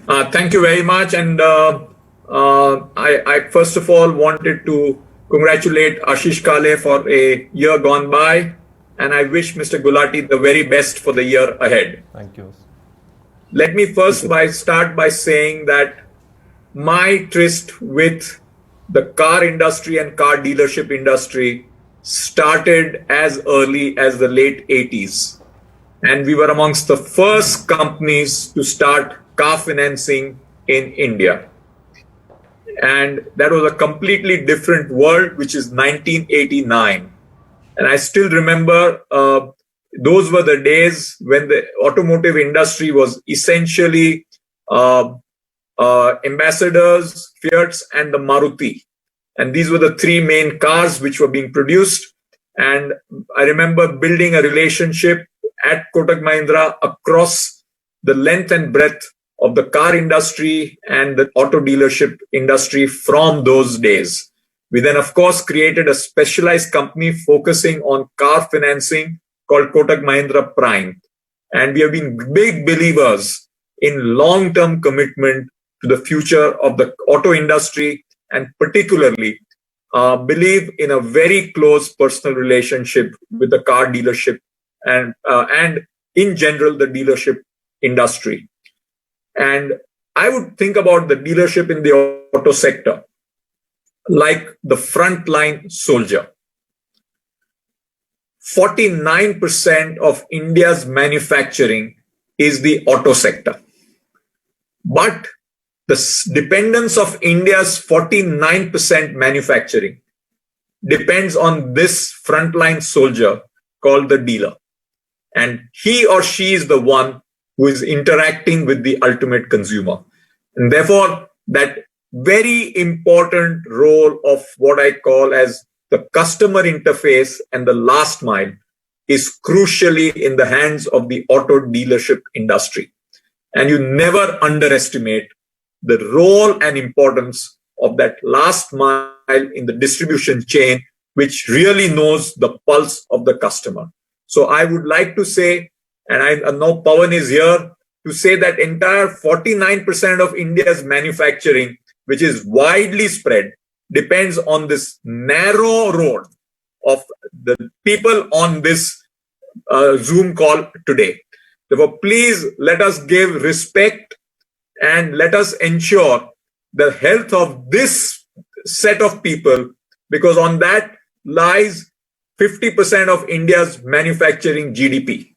Thank you very much. And I first of all wanted to congratulate Ashish Kale for a year gone by. And I wish Mr. Gulati the very best for the year ahead. Thank you. Let me first start by saying that my tryst with the car industry and car dealership industry started as early as the late 80s. And we were amongst the first companies to start car financing in India. And that was a completely different world, which is 1989. And I still remember those were the days when the automotive industry was essentially uh, ambassadors, Fiats, and the Maruti. And these were the three main cars which were being produced. And I remember building a relationship at Kotak Mahindra across the length and breadth of the car industry and the auto dealership industry from those days. We then, of course, created a specialized company focusing on car financing called Kotak Mahindra Prime. And we have been big believers in long-term commitment to the future of the auto industry, and particularly believe in a very close personal relationship with the car dealership and in general the dealership industry. And I would think about the dealership in the auto sector like the frontline soldier. 49% of India's manufacturing is the auto sector. But the dependence of India's 49% manufacturing depends on this frontline soldier called the dealer. And he or she is the one who is interacting with the ultimate consumer. And therefore, that very important role of what I call as the customer interface and the last mile is crucially in the hands of the auto dealership industry. And you never underestimate the role and importance of that last mile in the distribution chain, which really knows the pulse of the customer. So I would like to say, and I know Pawan is here, to say that entire 49% of India's manufacturing, which is widely spread, depends on this narrow road of the people on this Zoom call today. Therefore, please let us give respect and let us ensure the health of this set of people, because on that lies 50% of India's manufacturing GDP.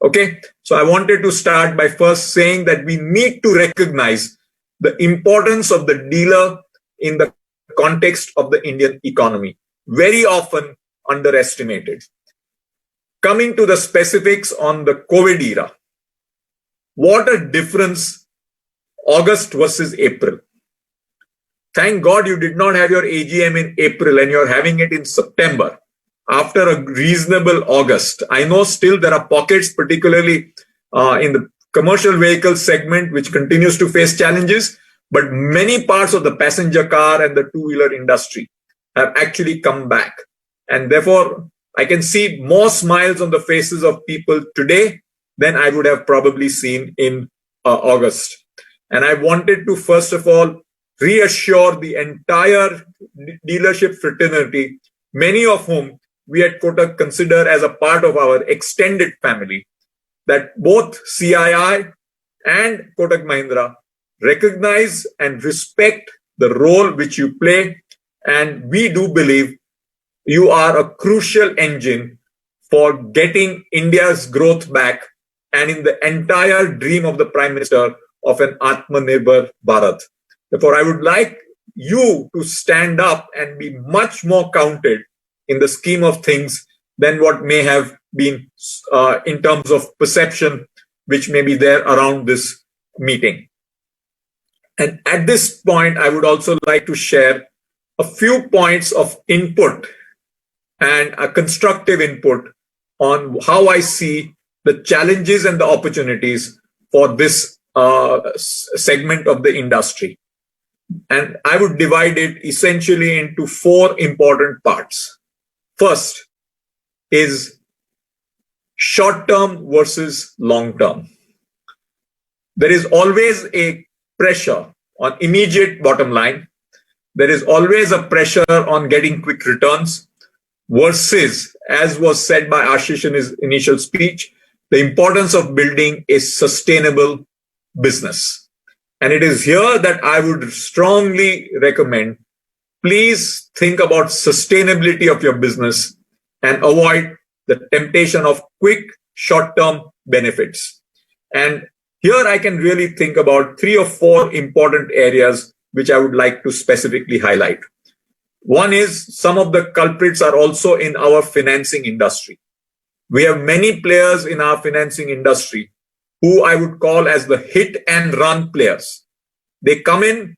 Okay, so I wanted to start by first saying that we need to recognize the importance of the dealer in the context of the Indian economy, very often underestimated. Coming to the specifics on the COVID era, what a difference August versus April. Thank God you did not have your AGM in April and you're having it in September after a reasonable August. I know still there are pockets, particularly in the commercial vehicle segment, which continues to face challenges, but many parts of the passenger car and the two-wheeler industry have actually come back. And therefore, I can see more smiles on the faces of people today than I would have probably seen in August. And I wanted to, first of all, reassure the entire dealership fraternity, many of whom we at Kotak consider as a part of our extended family, that both CII and Kotak Mahindra recognize and respect the role which you play. And we do believe you are a crucial engine for getting India's growth back and in the entire dream of the Prime Minister of an Atmanirbhar Bharat. Therefore, I would like you to stand up and be much more counted in the scheme of things than what may have been in terms of perception, which may be there around this meeting. And at this point, I would also like to share a few points of input and a constructive input on how I see the challenges and the opportunities for this segment of the industry. And I would divide it essentially into four important parts. First is short term versus long term. There is always a pressure on immediate bottom line. There is always a pressure on getting quick returns versus, as was said by Ashish in his initial speech, the importance of building a sustainable business. And it is here that I would strongly recommend, please think about sustainability of your business and avoid the temptation of quick short-term benefits. And here I can really think about 3 or 4 important areas which I would like to specifically highlight. One is some of the culprits are also in our financing industry. We have many players in our financing industry who I would call as the hit and run players. They come in,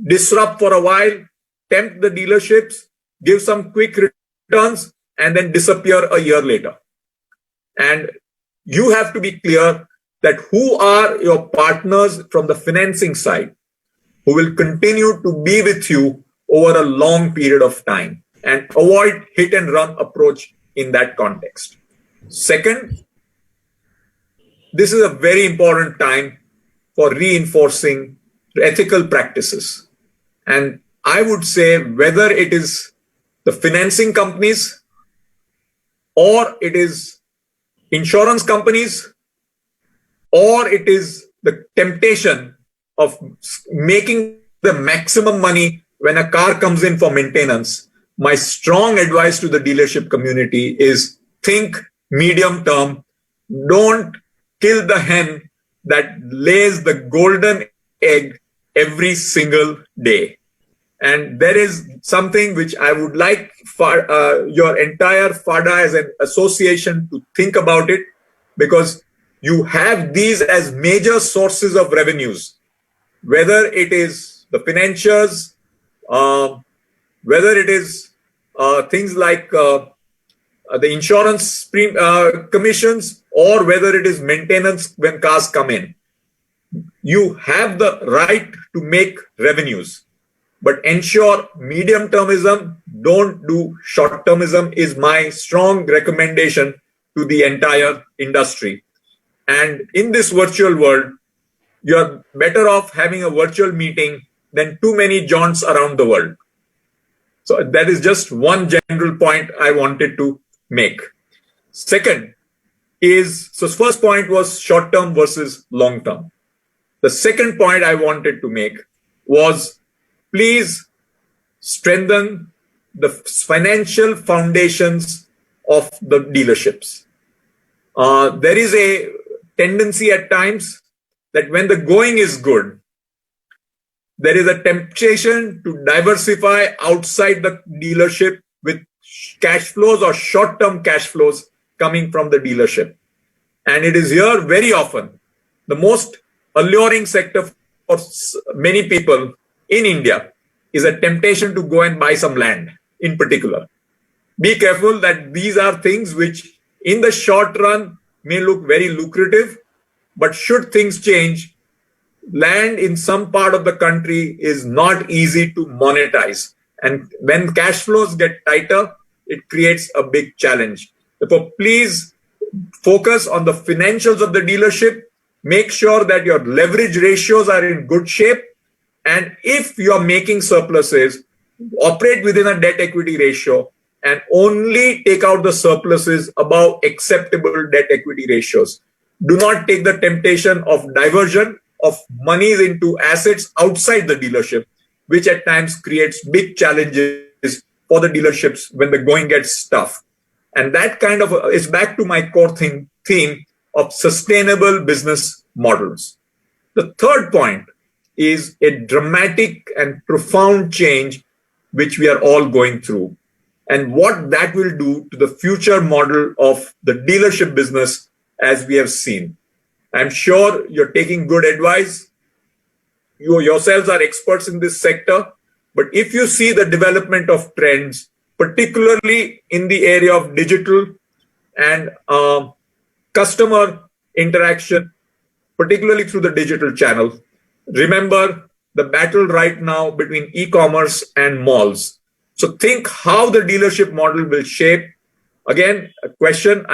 disrupt for a while, tempt the dealerships, give some quick returns, and then disappear a year later. And you have to be clear that who are your partners from the financing side who will continue to be with you over a long period of time, and avoid hit and run approach in that context. Second, this is a very important time for reinforcing ethical practices. And I would say whether it is the financing companies or it is insurance companies or it is the temptation of making the maximum money when a car comes in for maintenance, my strong advice to the dealership community is think medium term. Don't kill the hen that lays the golden egg every single day. And there is something which I would like for your entire FADA as an association to think about it, because you have these as major sources of revenues, whether it is the financiers, whether it is things like the insurance commissions, or whether it is maintenance when cars come in. You have the right to make revenues, but ensure medium termism, don't do short termism, is my strong recommendation to the entire industry. And in this virtual world, you're better off having a virtual meeting than too many jaunts around the world. So that is just one general point I wanted to make. Second is, so first point was short term versus long term. The second point I wanted to make was, please strengthen the financial foundations of the dealerships. There is a tendency at times that when the going is good, there is a temptation to diversify outside the dealership with cash flows or short-term cash flows coming from the dealership. And it is here very often the most alluring sector for many people in India is a temptation to go and buy some land in particular. Be careful that these are things which in the short run may look very lucrative, but should things change, land in some part of the country is not easy to monetize. And when cash flows get tighter, it creates a big challenge. Therefore, please focus on the financials of the dealership. Make sure that your leverage ratios are in good shape. And if you're making surpluses, operate within a debt equity ratio and only take out the surpluses above acceptable debt equity ratios. Do not take the temptation of diversion of monies into assets outside the dealership, which at times creates big challenges for the dealerships when the going gets tough. And that kind of is back to my core theme of sustainable business models. The third point is a dramatic and profound change which we are all going through, and what that will do to the future model of the dealership business as we have seen. I'm sure you're taking good advice. You yourselves are experts in this sector, but if you see the development of trends, particularly in the area of digital and customer interaction, particularly through the digital channel, remember the battle right now between e-commerce and malls. So think how the dealership model will shape. Again, a question,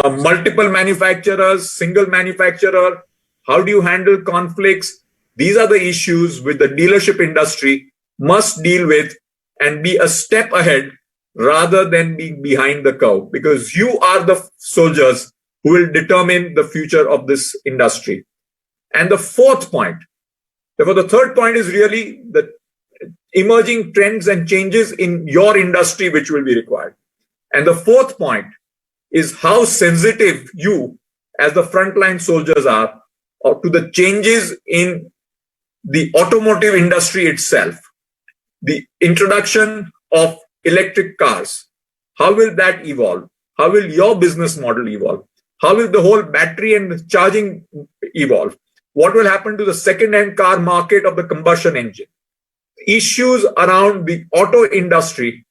multiple manufacturers, single manufacturer, How do you handle conflicts? These are the issues which the dealership industry must deal with and be a step ahead rather than being behind the curve, because you are the soldiers who will determine the future of this industry. And the fourth point, therefore, the third point is really the emerging trends and changes in your industry which will be required. And the fourth point is how sensitive you, as the frontline soldiers, are to the changes in the automotive industry itself. The introduction of electric cars. How will that evolve? How will your business model evolve? How will the whole battery and charging evolve? What will happen to the second-hand car market of the combustion engine? Issues around the auto industry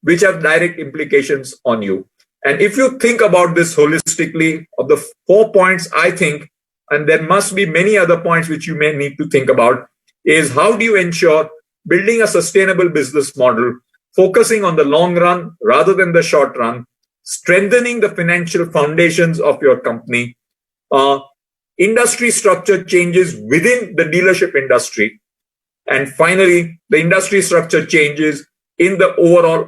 which have direct implications on you. And if you think about this holistically, of the 4 points, I think, and there must be many other points which you may need to think about, is how do you ensure building a sustainable business model, focusing on the long run rather than the short run, strengthening the financial foundations of your company, industry structure changes within the dealership industry, and finally, the industry structure changes in the overall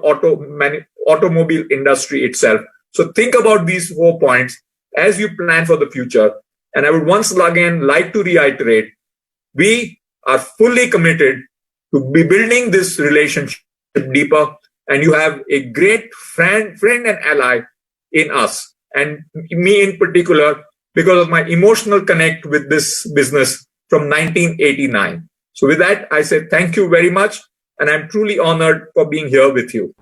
automobile industry itself. So think about these 4 points as you plan for the future. And I would once again like to reiterate, we are fully committed to be building this relationship deeper, and you have a great friend and ally in us, and me in particular, because of my emotional connect with this business from 1989. So with that, I say thank you very much, and I'm truly honored for being here with you.